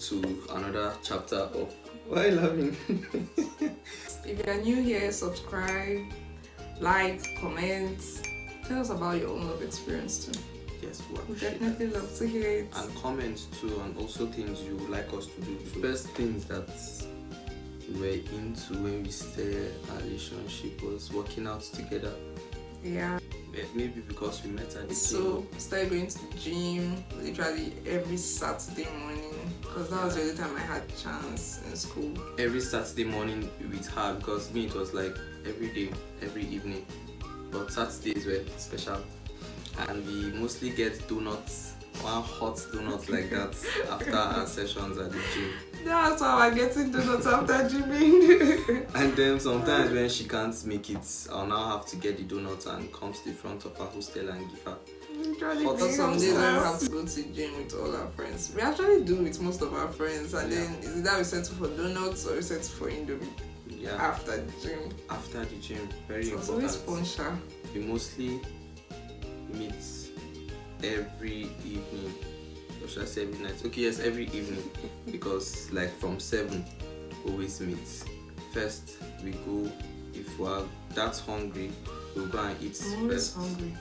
to another chapter of Why Loving. If you are new here, subscribe, like, comment, tell us about your own love experience too. Yes, We definitely love to hear it. And comments too, and also things you would like us to do. First things that we were into when we started our relationship was working out together. Yeah. Maybe because we met at the So started going to the gym literally every Saturday morning because that was the only time I had chance in school. Every Saturday morning with her, because me it was like every day, every evening. But Saturdays were special, and we mostly get donuts, one hot donut like that after our sessions at the gym. That's how I'm getting donuts after gymming. And then sometimes when she can't make it, I'll now have to get the donuts and come to the front of her hostel and give her. Or some days we have to go to the gym with all our friends. We actually do with most of our friends, and then is either we settle for donuts or we settle for Indomie. Yeah. After the gym. After the gym, very so important. It's always fun, We mostly meet every evening. Or should I say every night? Okay, yes, every evening. Because like from 7, always meet. First, we go, if we're that hungry, we'll go and eat I'm always first. hungry.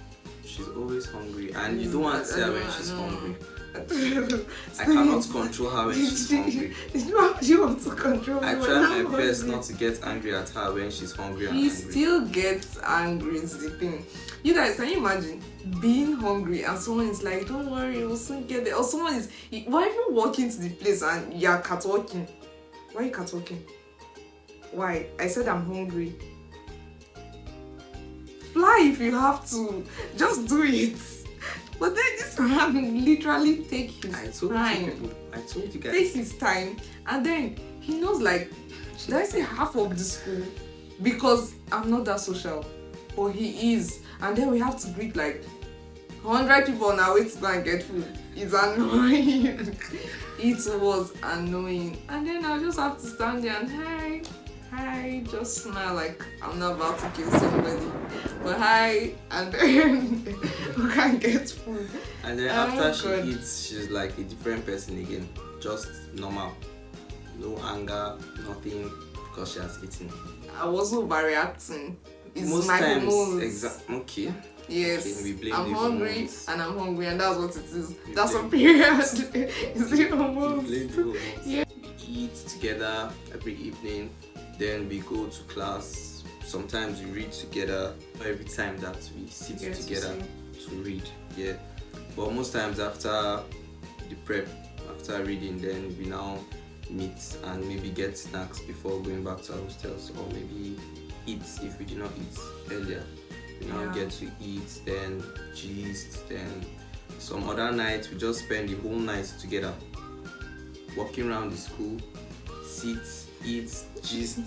She's always hungry, and you don't want to see her when she's hungry. I I cannot control her when she's hungry. You want to control me? I when try I'm my best hungry. not to get angry at her when she's hungry and He angry. still gets angry, is the thing. You guys, can you imagine being hungry and someone is like, don't worry, we'll soon get there. Or someone is, why if you walk into the place and you're catwalking? Why are you catwalking? Why? I said I'm hungry. Fly if you have to. Just do it. But then this man literally take his I told time. I told you guys. Take his time, and then he knows, like, should I say half of the school, because I'm not that social, but he is, and then we have to greet like 100 people on our way to go and get food. It's annoying. It was annoying, and then I'll just have to stand there and hi, just smile like I'm not about to kill somebody, but hi, and then we can get food. And then after she eats, she's like a different person again. Just normal. No anger, nothing, because she has eaten. I wasn't overreacting. It's Most my times, hormones. okay. Yes, Okay, we blame I'm the hungry hormones. and I'm hungry, and that's what it is. We That's blame- what period. It's the We hormones. blame the hormones. Yeah. We eat together every evening, then we go to class. Sometimes we read together. Every time that we sit Yes, together you to read, yeah. But most times after the prep, after reading, then we now meet and maybe get snacks before going back to our hostels, or maybe eat if we did not eat earlier. We now get to eat, then gist, then some other nights we just spend the whole night together, walking around the school, sit, eat, gist,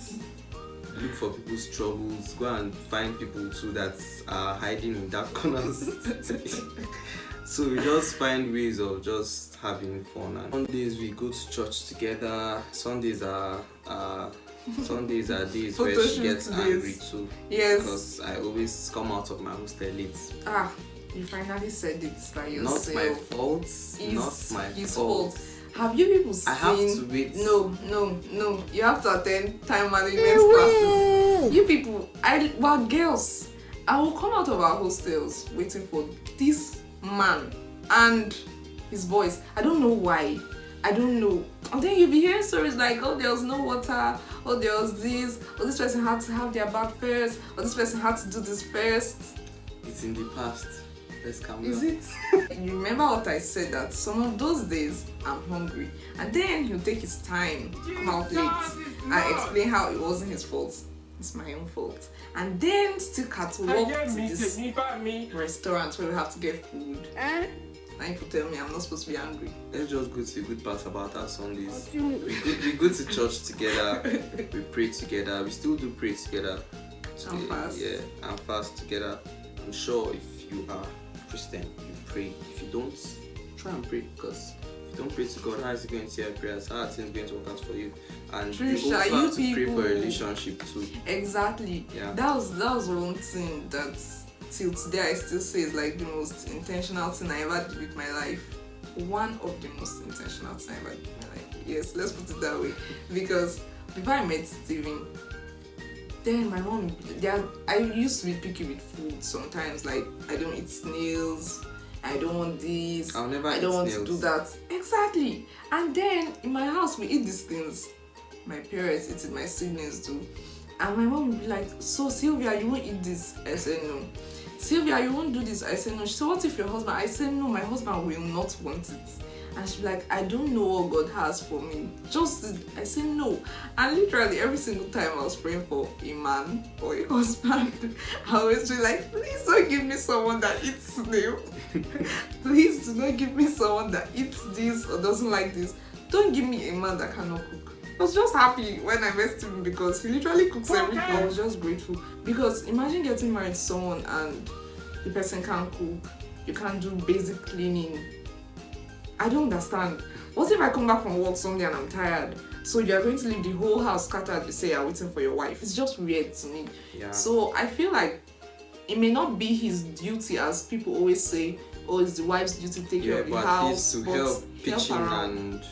look for people's troubles, go and find people too that are hiding in dark corners. So we just find ways of just having fun. And Sundays we go to church together. Sundays are days where she gets angry too. Yes. Because I always come out of my hostel late. You finally said it by yourself. Not my fault. Not my his fault. Have you people seen? I have to wait. No. You have to attend time management classes. You people, we're girls. I will come out of our hostels waiting for this man and his boys. I don't know why. I don't know. And then you'll be hearing stories like, oh, there was no water, oh, there was this, oh, this person had to have their bath first, or this person had to do this first. It's in the past. Let's calm down. Is it? You remember what I said, that some of those days I'm hungry, and then he'll take his time, come out late, and explain how it wasn't his fault. It's my own fault. And then still catwalk to this restaurant where we have to get food. And people tell me I'm not supposed to be hungry. Let's just go to the good part about our Sundays. We go to church together. We pray together. We still do pray together. And fast. Yeah, and fast together. I'm sure if you are Christian, you pray. If you don't, try and pray, because if you don't pray to God, how is He going to hear your prayers? How are things going to work out for you? And you also have to pray for a relationship too. Exactly. Yeah. That was one thing that till today I still say is like the most intentional thing I ever did with my life. One of the most intentional things I ever did with my life. Yes, let's put it that way. Because before I met Steven, then my mom, I used to be picky with food sometimes. Like, I don't eat snails, I don't want this, I'll never I don't eat want snails. to do that. Exactly. And then in my house, we eat these things. My parents eat it, my siblings do. And my mom would be like, so Sylvia, you won't eat this? I said no. Sylvia, you won't do this? I said no. She said, what if your husband? I said no, my husband will not want it. And she'd be like, I don't know what God has for me. I said no. And literally every single time I was praying for a man or a husband, I always be like, please don't give me someone that eats snail. Please do not give me someone that eats this or doesn't like this. Don't give me a man that cannot cook. I was just happy when I met him because he literally cooks everything. I was just grateful. Because imagine getting married to someone and the person can't cook. You can't do basic cleaning. I don't understand. What if I come back from work Sunday and I'm tired? So you're going to leave the whole house scattered, you say you're waiting for your wife. It's just weird to me. Yeah. So I feel like it may not be his duty, as people always say, oh, it's the wife's duty to take care of the house. To help pitching around. And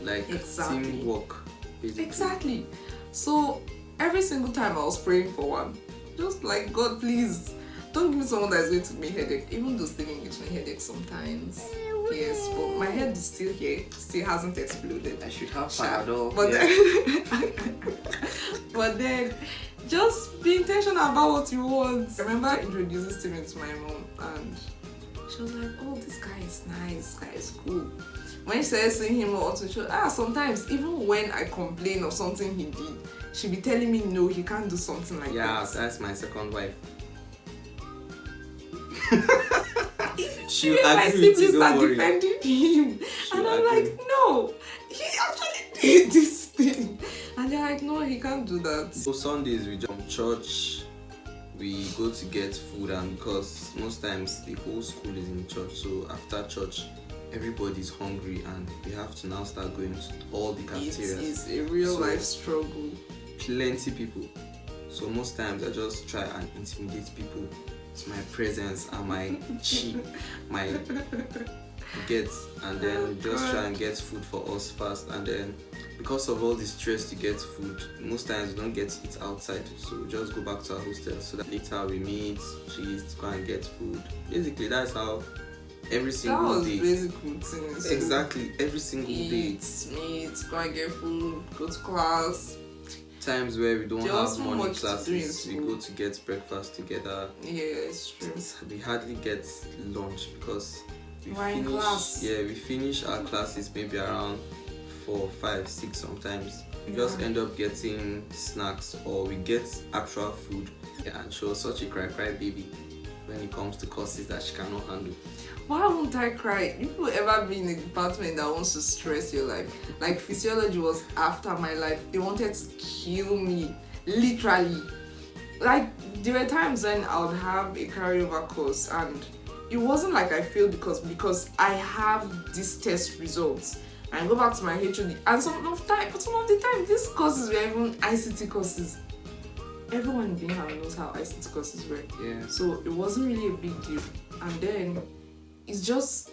like Exactly. teamwork. Basically. Exactly. So every single time I was praying for one, just like, God, please don't give me someone that is going to give me headache. Even though Steven gives me headache sometimes. Yes, but my head is still here, still hasn't exploded. I should have Panadol. But then, but then, just be intentional about what you want. I remember introducing Steven to my mom, and she was like, "Oh, this guy is nice. This guy is cool." When she started seeing him also, she was, sometimes even when I complain of something he did, she'd be telling me, "No, he can't do something like that." Yeah, that's my second wife. My siblings are defending him, and I'm like, no, he actually did this thing, and they're like, no, he can't do that. So Sundays we jump church, we go to get food, and because most times the whole school is in church, so after church everybody's hungry and we have to now start going to all the cafeterias. It's a real life struggle. Plenty people. So most times I just try and intimidate people with my presence and my my gets, and then just try and get food for us fast. And then because of all the stress to get food, most times we don't get to eat outside, so we just go back to our hostel so that later we meet, cheese, go and get food. Basically that's how every single day. That was basic routine. So exactly, every single day. Meet, go and get food, go to class. Times where we don't have morning much classes, we go to get breakfast together. Yeah, it's true. We hardly get lunch because we in class. Yeah, we finish our classes maybe around 4, 5, 6 sometimes. We just end up getting snacks or we get actual food. Yeah, and she was such a cry baby when it comes to courses that she cannot handle. Why won't I cry? People ever be in a department that wants to stress your life? Like physiology was after my life. They wanted to kill me, literally. Like there were times when I would have a carryover course and it wasn't like I failed because I have these test results. And I go back to my HOD and some of the time these courses were even ICT courses. Everyone in Bingham knows how ICT courses work. Yeah. So it wasn't really a big deal. And then it's just,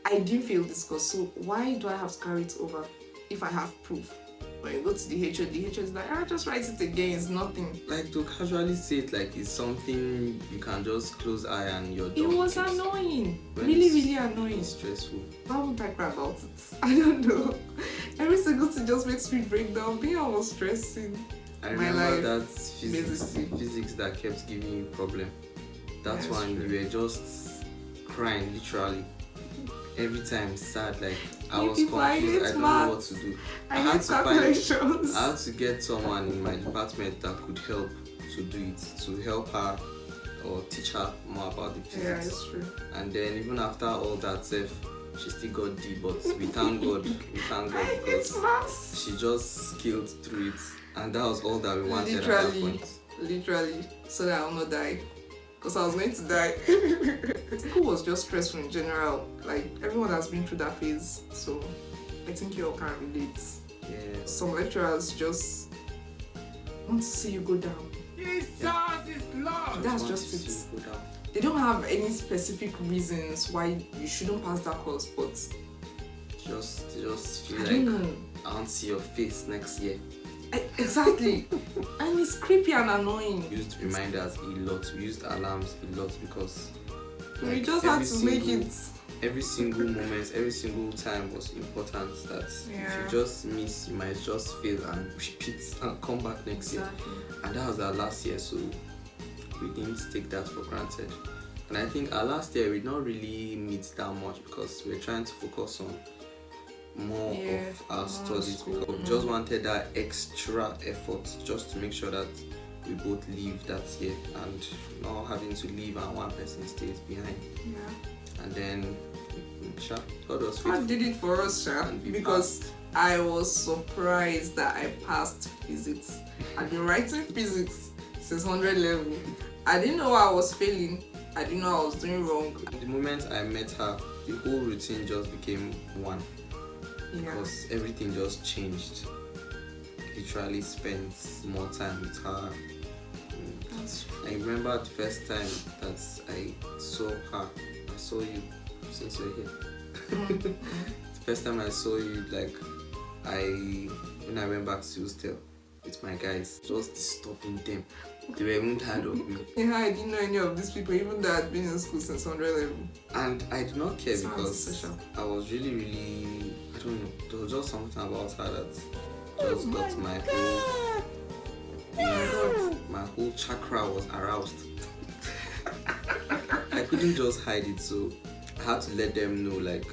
I didn't fail this course, so why do I have to carry it over if I have proof? When you go to the HOD is like, just write it again, it's nothing. Like to casually say it like it's something you can just close eye and you're done. It was annoying, really annoying. It's stressful. Why won't I cry about it? I don't know. Every single thing just makes me break down. Being almost stressing. I my remember life, that physics that kept giving you problem. That's one you were just crying literally every time, sad, like I was confused, I don't know what to do. I had to get someone in my department that could help to do it, to help her or teach her more about the physics. Yeah, it's true. And then even after all that she still got D, but we thank God because she just scaled through it, and that was all that we wanted at that point. Literally, so that I'll not die. Because I was going to die. School was just stressful in general. Like, everyone has been through that phase. So, I think you all can relate. Yeah. Some lecturers just want to see you go down. Jesus is Lord. That's just it. They don't have any specific reasons why you shouldn't pass that course, but just feel I like don't know. I want to see your face next year. Exactly. And it's creepy and annoying. We used reminders a lot. We used alarms a lot because We like, just had every to make single- it. Every single moment, every single time was important. That if Yeah. you just miss, you might just fail and repeat and come back next year. Exactly. And that was our last year, so we didn't take that for granted. And I think our last year we did not really meet that much because we were trying to focus on more of our more studies school. because we just wanted that extra effort just to make sure that we both leave that year and not having to leave and one person stays behind. Yeah. And then God was God faithful. did it for us, Sha, And we because I was surprised that I passed physics. I've been writing physics since 100 level. I didn't know I was failing. I didn't know I was doing wrong. The moment I met her, the whole routine just became one Yeah. because everything just changed. Literally spent more time with her. That's true. I remember the first time that I saw her. I saw you since you're here. The first time I saw you, like when I went back to hostel with my guys, just disturbing them. They were even tired of me. Yeah, I didn't know any of these people, even though I'd been in school since 100 level. And I did not care Sounds because social. I was really, I don't know, there was just something about her that just got my whole chakra was aroused. I couldn't just hide it, so I had to let them know like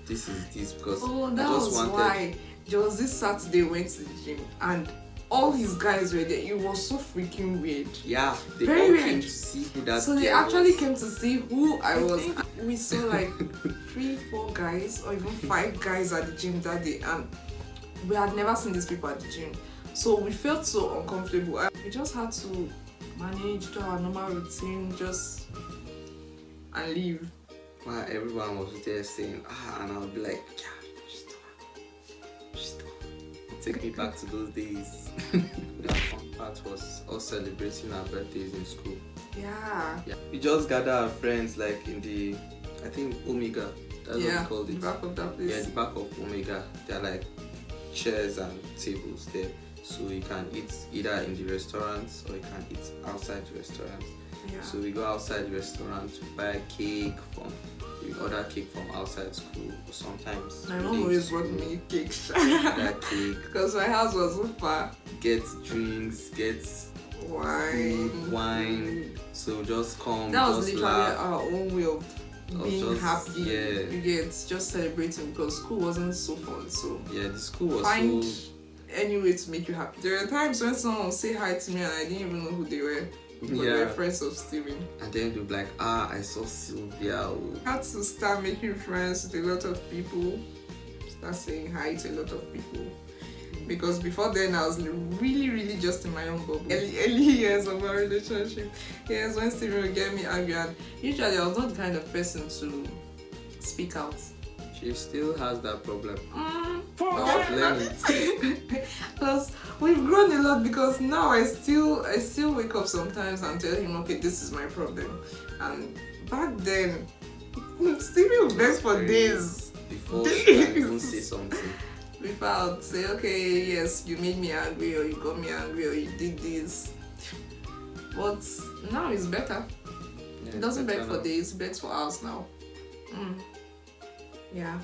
this is this because Oh, I that just was wanted why. There was this Saturday we went to the gym and all his guys were there. It was so freaking weird. yeah, they Very all weird. came to see who that So they girl actually was. came to see who I was. We saw like 3-4 guys or even 5 guys at the gym that day, and we had never seen these people at the gym. So we felt so uncomfortable. We just had to manage, do our normal routine, and leave. While everyone was there saying and I would be like, yeah, just take me back to those days. The fun part was us celebrating our birthdays in school. Yeah. Yeah, we just gather our friends like in the, I think Omega, that's what we called the it. back of that Yeah, place. the back of Omega. There are like chairs and tables there, so you can eat either in the restaurants or you can eat outside the restaurants. Yeah. So we go outside the restaurant to buy cake we order cake from outside school. Sometimes My we mom leave always school, brought me cake that cake, because my house was so far. get drinks, get Wine. food, wine. So just come, That was just literally laugh. our own way of being just- happy. yeah. You get just celebrating because school wasn't so fun. So Yeah, the school was find so. any way to make you happy. There were times when someone would say hi to me and I didn't even know who they were. But they were Yeah, friends of Stephen. and then they'll be like, I saw Sylvia. Oh. I had to start making friends with a lot of people. Start saying hi to a lot of people. Because before then I was really just in my own bubble. Early years of our relationship. Yes, when Stephen would get me angry, and usually I was not the kind of person to speak out. She still has that problem. Well, She's learning. because we've grown a lot, because now I still wake up sometimes and tell him, okay, this is my problem. And back then Stephen would beg for days Before she can even say something. before I would say, okay, yes, you made me angry, or you got me angry, or you did this. But now it's better. Yeah, He doesn't beg better for now. days, he begs for hours now. Yeah,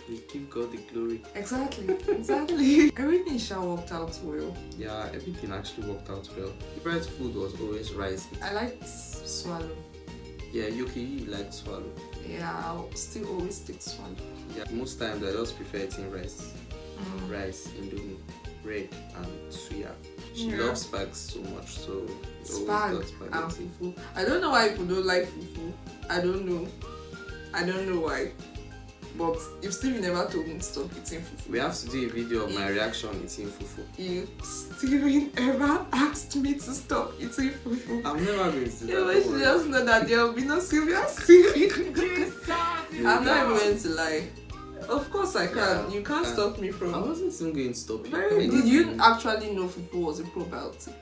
We give God the glory. exactly. Everything shall worked out well. Yeah, everything actually worked out well. The favorite food was always rice. I liked swallow. Yeah, you like swallow. Yeah, I'll still always take swallow. Yeah, most times I just prefer eating rice. Rice, indomie, bread, and suya. She Yeah. loves spags so much, so we always Spag got and spaghetti. fufu. I don't know why people don't like fufu. I don't know why. But if Stevie never told me to stop eating fufu, We have to do a video of my reaction eating fufu. if Steven ever asked me to stop eating fufu, I'm never going to do you that. wish don't you worry. just know that there will be no Sylvia Steven. Jesus I'm not even going to lie. Of course I can. Yeah, You can't can. stop me I from. wasn't even going to stop you. Very. Did you actually know fufu was a probiotic?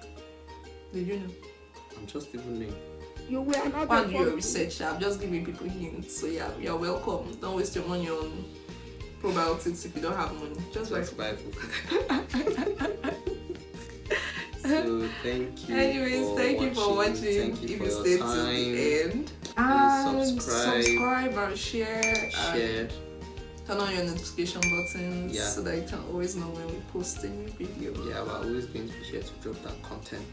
Did you know? I'm just even knowing. You were not While do your research, I'm just giving people hints. So yeah, you're welcome. Don't waste your money on probiotics if you don't have money. Just like Just buy fufu. So thank you. anyways, thank you for watching. Thank you If for you your stayed till time. the end. And subscribe. subscribe and share. Share. And turn on your notification buttons Yeah. so that you can always know when we post a new video. Yeah, we're always going to be here to drop that content.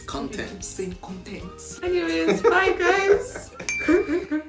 Keep saying content. Anyways, bye guys.